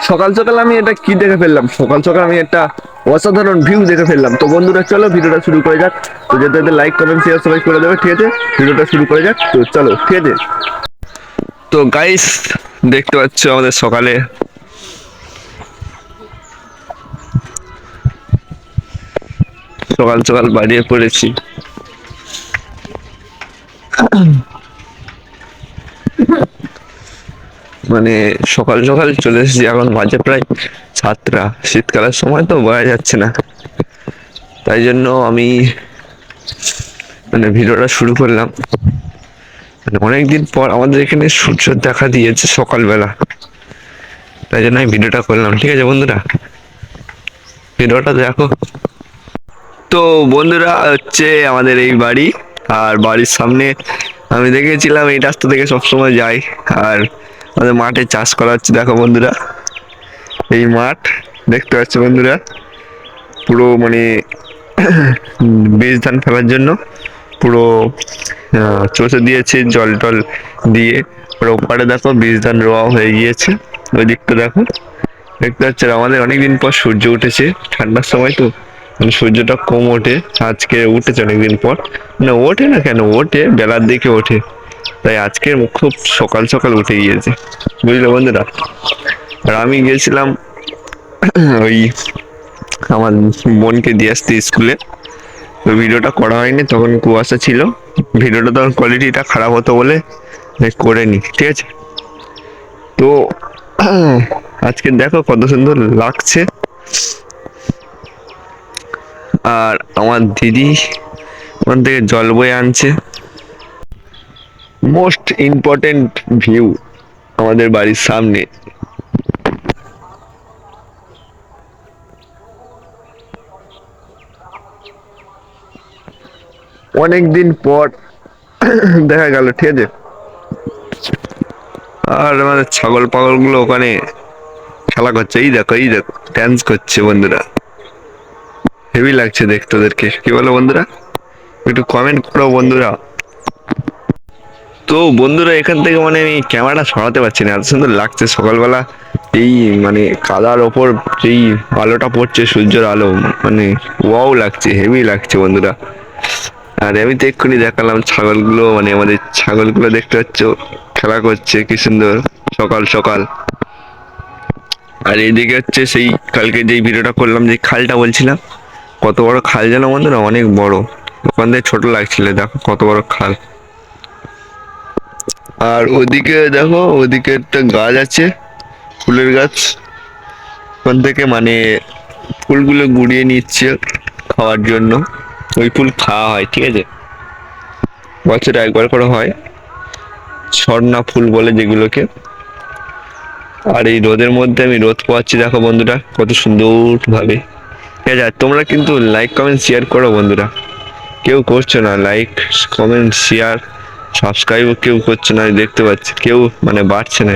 সকাল সকাল আমি এটা কি দেখে ফেললাম, সকাল সকাল আমি একটা অসাধারণ ভিউ দেখে ফেললাম। তো বন্ধুরা চলো ভিডিওটা শুরু করে যাক। তো যেতে যেতে লাইক কমেন্ট শেয়ার সবাই করে দেবে, ঠিক আছে? ভিডিওটা শুরু করে যাক, তো চলো, ঠিক আছে? তো গাইস, দেখতে পাচ্ছ আমাদের সকালে সকাল সকাল বাড়িয়ে পড়েছি। মানে সকাল সকাল চলে এসেছি, এখন বাজে প্রায় 7টা। শীতকালের সময় তো বোঝা যাচ্ছে না, তাই জন্য আমি ভিডিওটা শুরু করলাম। অনেকদিন পর আমাদের এখানে সূর্য দেখা দিয়েছে সকালবেলা, তাই জন্য আমি ভিডিওটা করলাম, ঠিক আছে বন্ধুরা? ভিডিওটা দেখো। তো বন্ধুরা হচ্ছে আমাদের এই বাড়ি, আর বাড়ির সামনে আমি দেখেছিলাম এই রাস্তা থেকে সবসময় যাই। আর আমাদের মাঠে চাষ করা হচ্ছে, দেখো বন্ধুরা। এই মাঠ দেখতে পাচ্ছ বন্ধুরা, পুরো বীজ ধান ফেলার জন্য পুরো চষে দিয়েছে জল টল দিয়ে। আর ওপারে দেখো বীজ ধান রোয়া হয়ে গিয়েছে, ওই দিকটা দেখো। দেখতে পাচ্ছ আমাদের অনেকদিন পর সূর্য উঠেছে, ঠান্ডার সময় তো সূর্যটা কম ওঠে, আজকে উঠেছে অনেকদিন পর। ওঠে না কেন, ওঠে বেলার দিকে ওঠে, তাই আজকে খুব সকাল সকাল উঠে গিয়েছে, বুঝলে বন্ধুরা? আর আমি গিয়েছিলাম ওই আমার বোনকে দিয়ে আসতে স্কুলে। তো ভিডিওটা করা হয়নি, তখন কুয়াশা ছিল, ভিডিওটা তখন কোয়ালিটিটা খারাপ হতো বলে করে নি, ঠিক আছে? তো আজকে দেখো কত সুন্দর লাগছে। আর আমার দিদি ওখান থেকে জল বয়ে আনছে। মোস্ট ইম্পর্টেন্ট ভিউ আমাদের বাড়ির সামনে। অনেকদিন পর দেখা গেল, ঠিক আছে? আর আমাদের ছাগল পাগল গুলো ওখানে খেলা করছে, এই দেখো এই দেখো, ড্যান্স করছে বন্ধুরা। হেভি লাগছে দেখতে ওদেরকে, কি বলো বন্ধুরা? একটু কমেন্ট করো বন্ধুরা। তো বন্ধুরা এখান থেকে আমি ক্যামেরাটা সরাতে পারছি না, এত সুন্দর লাগছে সকালবেলা। এই কাদার ওপর যেই আলোটা পড়ছে, সূর্যের আলো, ওয়াও লাগছে, হেভি লাগছে বন্ধুরা। আর আমি তো এক্ষুনি দেখালাম ছাগলগুলো, আমাদের ছাগলগুলো দেখতে পাচ্ছ খেলা করছে কি সুন্দর সকাল সকাল। আর এইদিকে হচ্ছে সেই কালকে যেই ভিডিওটা করলাম, যে খালটা বলছিলাম, কত বড় খাল যেন বন্ধুরা, অনেক বড়। ওখান থেকে ছোট লাগছিল, দেখো কত বড় খাল। আর ওদিকে দেখো, ওদিকে একটা গাছ আছে, ফুলের গাছ। ওখান থেকে ফুলগুলো গুড়িয়ে নিচ্ছে খাওয়ার জন্য। ওই ফুল খাওয়া হয়, ঠিক আছে? বছরে একবার করে হয়, ঝর্ণা ফুল বলে যেগুলোকে। আর এই রোদের মধ্যে আমি রোদ পোয়াচ্ছি, দেখো বন্ধুরা কত সুন্দর ভাবে। ঠিক আছে, আর তোমরা কিন্তু লাইক কমেন্ট শেয়ার করো বন্ধুরা। কেউ করছো না লাইক কমেন্ট শেয়ার, সাবস্ক্রাইবও কেউ করছে না, আমি দেখতে পাচ্ছি কেউ বাড়ছে না।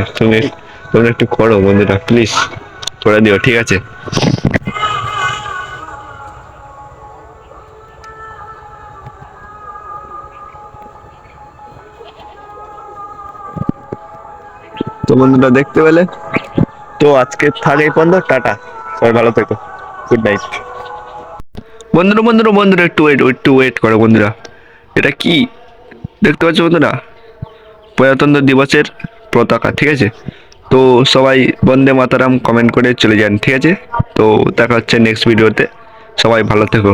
তোমরা একটু করো বন্ধুরা, প্লিজ করে দিও, ঠিক আছে? তো বন্ধুরা দেখতে পেলে, তো আজকে থাক এই পর্যন্ত, টাটা, সবাই ভালো থেকো, গুড নাইট। বন্ধুরা বন্ধুরা বন্ধুরা একটু ওয়েট করো বন্ধুরা। এটা কি দেখতে পাচ্ছ বন্ধুরা? প্রজাতন্ত্র দিবসের পতাকা, ঠিক আছে? তো সবাই বন্দে মাতারাম কমেন্ট করে চলে যান, ঠিক আছে? তো দেখা হচ্ছে নেক্সট ভিডিওতে, সবাই ভালো থেকো।